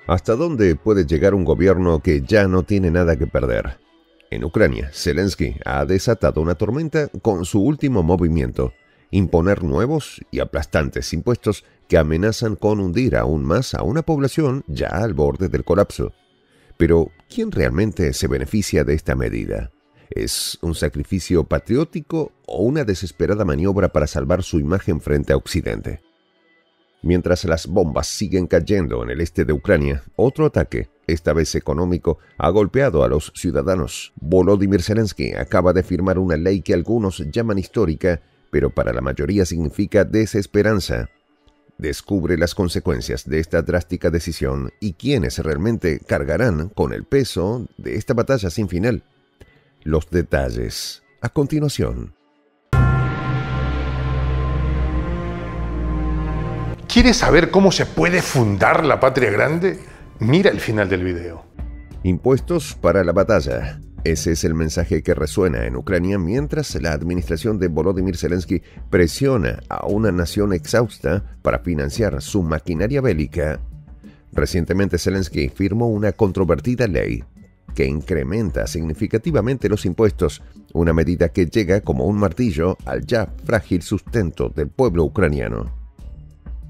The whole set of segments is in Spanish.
¿Hasta dónde puede llegar un gobierno que ya no tiene nada que perder? En Ucrania, Zelensky ha desatado una tormenta con su último movimiento: imponer nuevos y aplastantes impuestos que amenazan con hundir aún más a una población ya al borde del colapso. Pero, ¿quién realmente se beneficia de esta medida? ¿Es un sacrificio patriótico o una desesperada maniobra para salvar su imagen frente a Occidente? Mientras las bombas siguen cayendo en el este de Ucrania, otro ataque, esta vez económico, ha golpeado a los ciudadanos. Volodymyr Zelensky acaba de firmar una ley que algunos llaman histórica, pero para la mayoría significa desesperanza. Descubre las consecuencias de esta drástica decisión y quiénes realmente cargarán con el peso de esta batalla sin final. Los detalles a continuación. ¿Quieres saber cómo se puede fundar la patria grande? Mira el final del video. Impuestos para la batalla. Ese es el mensaje que resuena en Ucrania mientras la administración de Volodymyr Zelensky presiona a una nación exhausta para financiar su maquinaria bélica. Recientemente Zelensky firmó una controvertida ley que incrementa significativamente los impuestos, una medida que llega como un martillo al ya frágil sustento del pueblo ucraniano.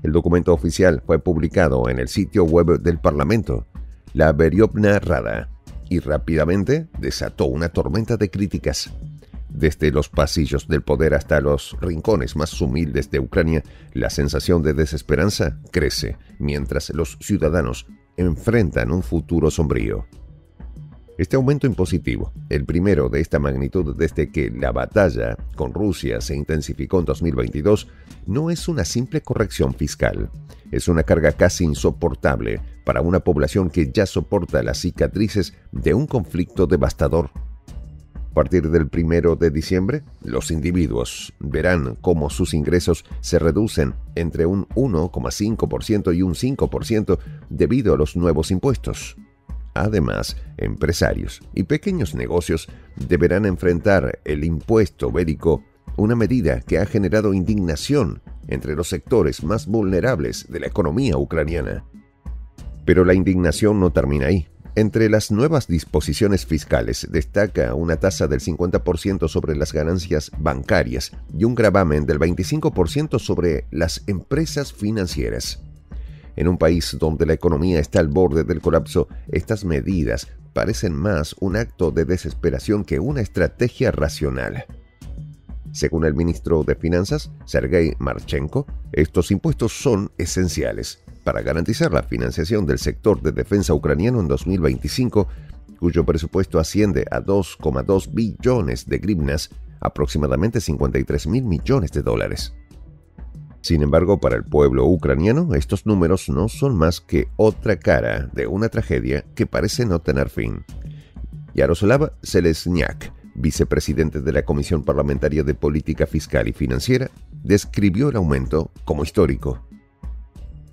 El documento oficial fue publicado en el sitio web del Parlamento, la Verkhovna Rada, y rápidamente desató una tormenta de críticas. Desde los pasillos del poder hasta los rincones más humildes de Ucrania, la sensación de desesperanza crece mientras los ciudadanos enfrentan un futuro sombrío. Este aumento impositivo, el primero de esta magnitud desde que la batalla con Rusia se intensificó en 2022, no es una simple corrección fiscal. Es una carga casi insoportable para una población que ya soporta las cicatrices de un conflicto devastador. A partir del 1 de diciembre, los individuos verán cómo sus ingresos se reducen entre un 1,5% y un 5% debido a los nuevos impuestos. Además, empresarios y pequeños negocios deberán enfrentar el impuesto bélico, una medida que ha generado indignación entre los sectores más vulnerables de la economía ucraniana. Pero la indignación no termina ahí. Entre las nuevas disposiciones fiscales destaca una tasa del 50% sobre las ganancias bancarias y un gravamen del 25% sobre las empresas financieras. En un país donde la economía está al borde del colapso, estas medidas parecen más un acto de desesperación que una estrategia racional. Según el ministro de Finanzas, Sergei Marchenko, estos impuestos son esenciales para garantizar la financiación del sector de defensa ucraniano en 2025, cuyo presupuesto asciende a 2,2 billones de hryvnias, aproximadamente $53.000 millones. Sin embargo, para el pueblo ucraniano, estos números no son más que otra cara de una tragedia que parece no tener fin. Yaroslav Zelensniak, vicepresidente de la Comisión Parlamentaria de Política Fiscal y Financiera, describió el aumento como histórico.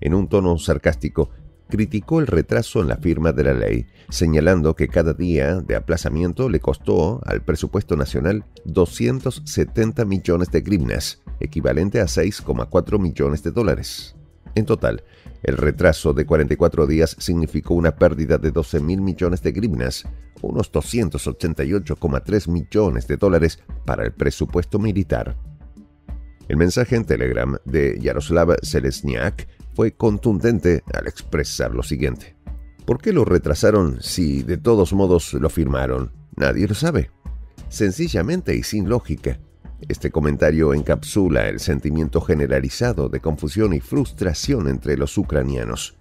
En un tono sarcástico, criticó el retraso en la firma de la ley, señalando que cada día de aplazamiento le costó al presupuesto nacional 270 millones de hryvnias, equivalente a $6,4 millones. En total, el retraso de 44 días significó una pérdida de 12.000 millones de hryvnias, unos $288,3 millones para el presupuesto militar. El mensaje en Telegram de Yaroslav Zelensniak fue contundente al expresar lo siguiente: ¿por qué lo retrasaron si de todos modos lo firmaron? Nadie lo sabe. Sencillamente y sin lógica. Este comentario encapsula el sentimiento generalizado de confusión y frustración entre los ucranianos.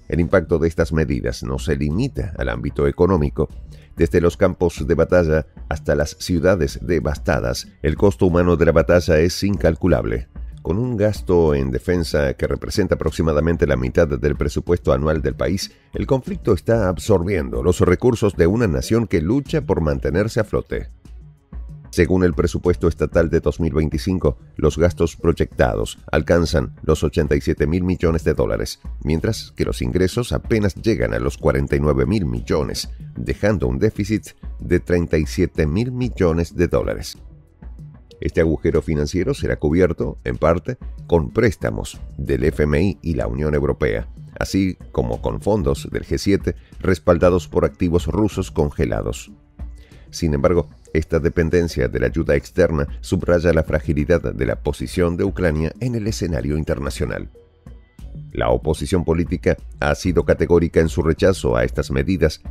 El impacto de estas medidas no se limita al ámbito económico. Desde los campos de batalla hasta las ciudades devastadas, el costo humano de la batalla es incalculable. Con un gasto en defensa que representa aproximadamente la mitad del presupuesto anual del país, el conflicto está absorbiendo los recursos de una nación que lucha por mantenerse a flote. Según el presupuesto estatal de 2025, los gastos proyectados alcanzan los $87.000 millones, mientras que los ingresos apenas llegan a los $49.000 millones, dejando un déficit de $37.000 millones. Este agujero financiero será cubierto, en parte, con préstamos del FMI y la Unión Europea, así como con fondos del G7 respaldados por activos rusos congelados. Sin embargo, esta dependencia de la ayuda externa subraya la fragilidad de la posición de Ucrania en el escenario internacional. La oposición política ha sido categórica en su rechazo a estas medidas.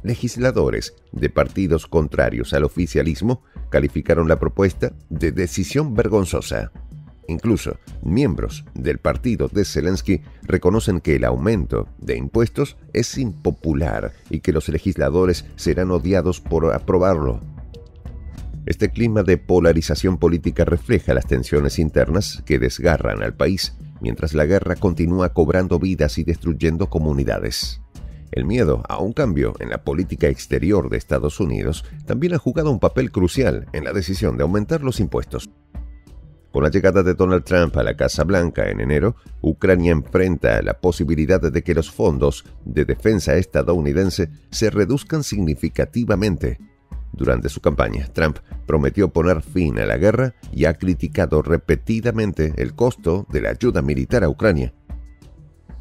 Legisladores de partidos contrarios al oficialismo calificaron la propuesta de decisión vergonzosa. Incluso miembros del partido de Zelensky reconocen que el aumento de impuestos es impopular y que los legisladores serán odiados por aprobarlo. Este clima de polarización política refleja las tensiones internas que desgarran al país, mientras la guerra continúa cobrando vidas y destruyendo comunidades. El miedo a un cambio en la política exterior de Estados Unidos también ha jugado un papel crucial en la decisión de aumentar los impuestos. Con la llegada de Donald Trump a la Casa Blanca en enero, Ucrania enfrenta la posibilidad de que los fondos de defensa estadounidense se reduzcan significativamente. Durante su campaña, Trump prometió poner fin a la guerra y ha criticado repetidamente el costo de la ayuda militar a Ucrania.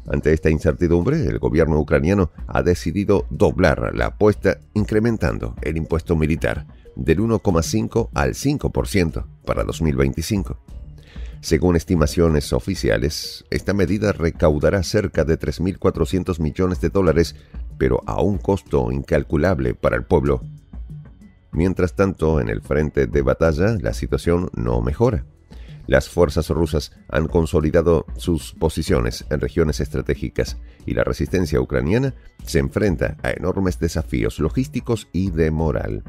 Ante esta incertidumbre, el gobierno ucraniano ha decidido doblar la apuesta incrementando el impuesto militar del 1,5 al 5% para 2025. Según estimaciones oficiales, esta medida recaudará cerca de 3.400 millones de dólares, pero a un costo incalculable para el pueblo. Mientras tanto, en el frente de batalla, la situación no mejora. Las fuerzas rusas han consolidado sus posiciones en regiones estratégicas y la resistencia ucraniana se enfrenta a enormes desafíos logísticos y de moral.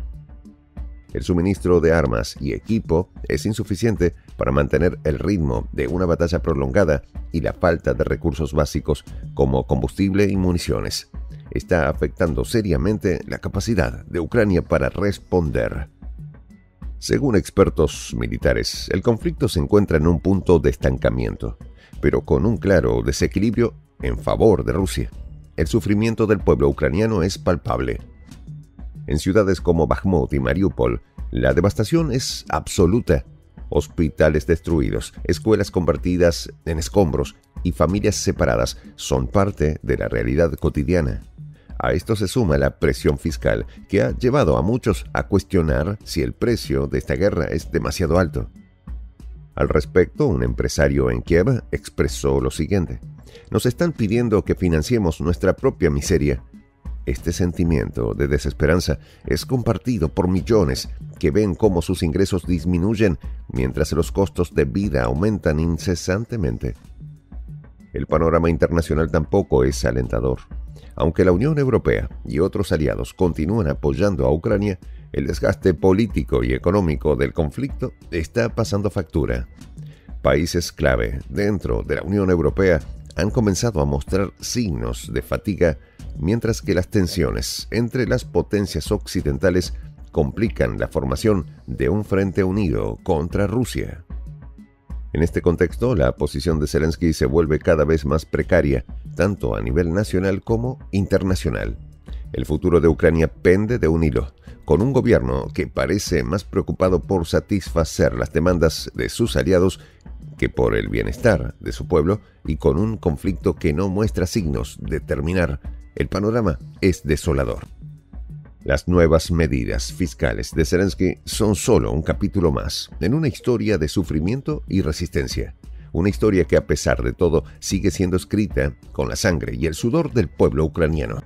El suministro de armas y equipo es insuficiente para mantener el ritmo de una batalla prolongada y la falta de recursos básicos como combustible y municiones está afectando seriamente la capacidad de Ucrania para responder. Según expertos militares, el conflicto se encuentra en un punto de estancamiento, pero con un claro desequilibrio en favor de Rusia. El sufrimiento del pueblo ucraniano es palpable. En ciudades como Bakhmut y Mariupol, la devastación es absoluta. Hospitales destruidos, escuelas convertidas en escombros y familias separadas son parte de la realidad cotidiana. A esto se suma la presión fiscal, que ha llevado a muchos a cuestionar si el precio de esta guerra es demasiado alto. Al respecto, un empresario en Kiev expresó lo siguiente: «Nos están pidiendo que financiemos nuestra propia miseria». Este sentimiento de desesperanza es compartido por millones que ven cómo sus ingresos disminuyen mientras los costos de vida aumentan incesantemente. El panorama internacional tampoco es alentador. Aunque la Unión Europea y otros aliados continúan apoyando a Ucrania, el desgaste político y económico del conflicto está pasando factura. Países clave dentro de la Unión Europea han comenzado a mostrar signos de fatiga, mientras que las tensiones entre las potencias occidentales complican la formación de un frente unido contra Rusia. En este contexto, la posición de Zelensky se vuelve cada vez más precaria, tanto a nivel nacional como internacional. El futuro de Ucrania pende de un hilo, con un gobierno que parece más preocupado por satisfacer las demandas de sus aliados que por el bienestar de su pueblo, y con un conflicto que no muestra signos de terminar. El panorama es desolador. Las nuevas medidas fiscales de Zelensky son solo un capítulo más en una historia de sufrimiento y resistencia. Una historia que, a pesar de todo, sigue siendo escrita con la sangre y el sudor del pueblo ucraniano.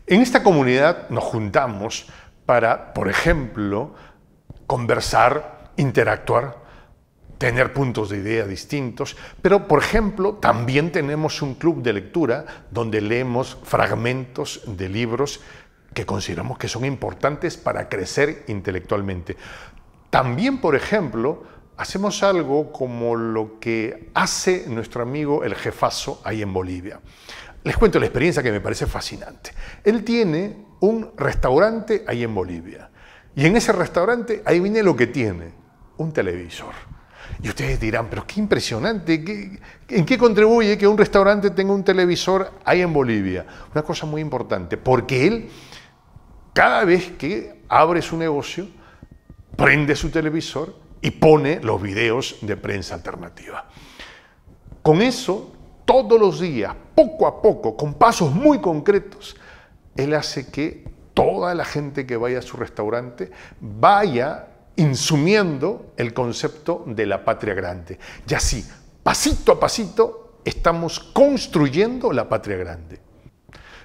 En esta comunidad nos juntamos para, por ejemplo, conversar, interactuar, tener puntos de idea distintos, pero, por ejemplo, también tenemos un club de lectura donde leemos fragmentos de libros que consideramos que son importantes para crecer intelectualmente. También, por ejemplo, hacemos algo como lo que hace nuestro amigo el jefazo ahí en Bolivia. Les cuento la experiencia que me parece fascinante. Él tiene un restaurante ahí en Bolivia, y en ese restaurante, ahí viene lo que tiene: un televisor. Y ustedes dirán, pero qué impresionante, ¿en qué contribuye que un restaurante tenga un televisor ahí en Bolivia? Una cosa muy importante, porque él, cada vez que abre su negocio, prende su televisor y pone los videos de prensa alternativa. Con eso, todos los días, poco a poco, con pasos muy concretos, él hace que toda la gente que vaya a su restaurante vaya insumiendo el concepto de la patria grande. Y así, pasito a pasito, estamos construyendo la patria grande.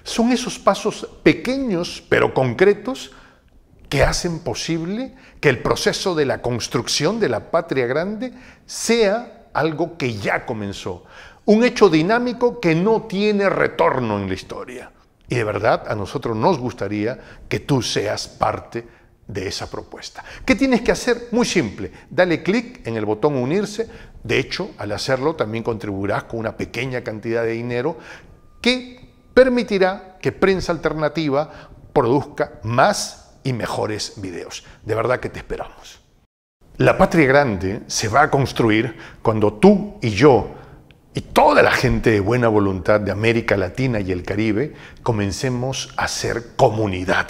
Son esos pasos pequeños pero concretos que hacen posible que el proceso de la construcción de la patria grande sea algo que ya comenzó. Un hecho dinámico que no tiene retorno en la historia. Y de verdad, a nosotros nos gustaría que tú seas parte de esa propuesta. ¿Qué tienes que hacer? Muy simple. Dale clic en el botón unirse. De hecho, al hacerlo también contribuirás con una pequeña cantidad de dinero que permitirá que Prensa Alternativa produzca más y mejores videos. De verdad que te esperamos. La patria grande se va a construir cuando tú y yo y toda la gente de buena voluntad de América Latina y el Caribe comencemos a ser comunidad.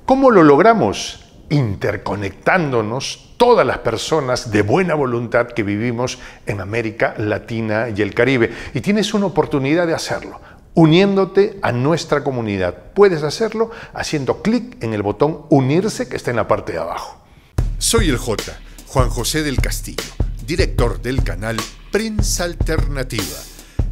¿Cómo lo logramos? Interconectándonos todas las personas de buena voluntad que vivimos en América Latina y el Caribe. Y tienes una oportunidad de hacerlo, uniéndote a nuestra comunidad. Puedes hacerlo haciendo clic en el botón unirse que está en la parte de abajo. Soy el J, Juan José del Castillo, director del canal Prensa Alternativa.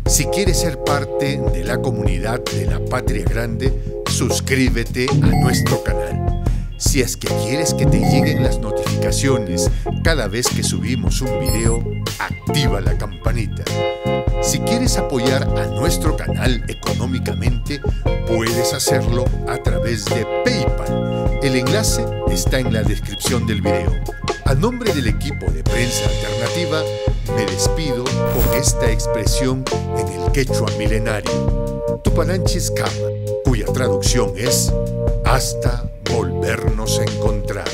Si quieres ser parte de la comunidad de la Patria Grande, suscríbete a nuestro canal. Si es que quieres que te lleguen las notificaciones cada vez que subimos un video, activa la campanita. Si quieres apoyar a nuestro canal económicamente, puedes hacerlo a través de PayPal. El enlace está en la descripción del video. A nombre del equipo de Prensa Alternativa, me despido con esta expresión en el quechua milenario, Tupananchis Kama, cuya traducción es hasta volvernos a encontrar.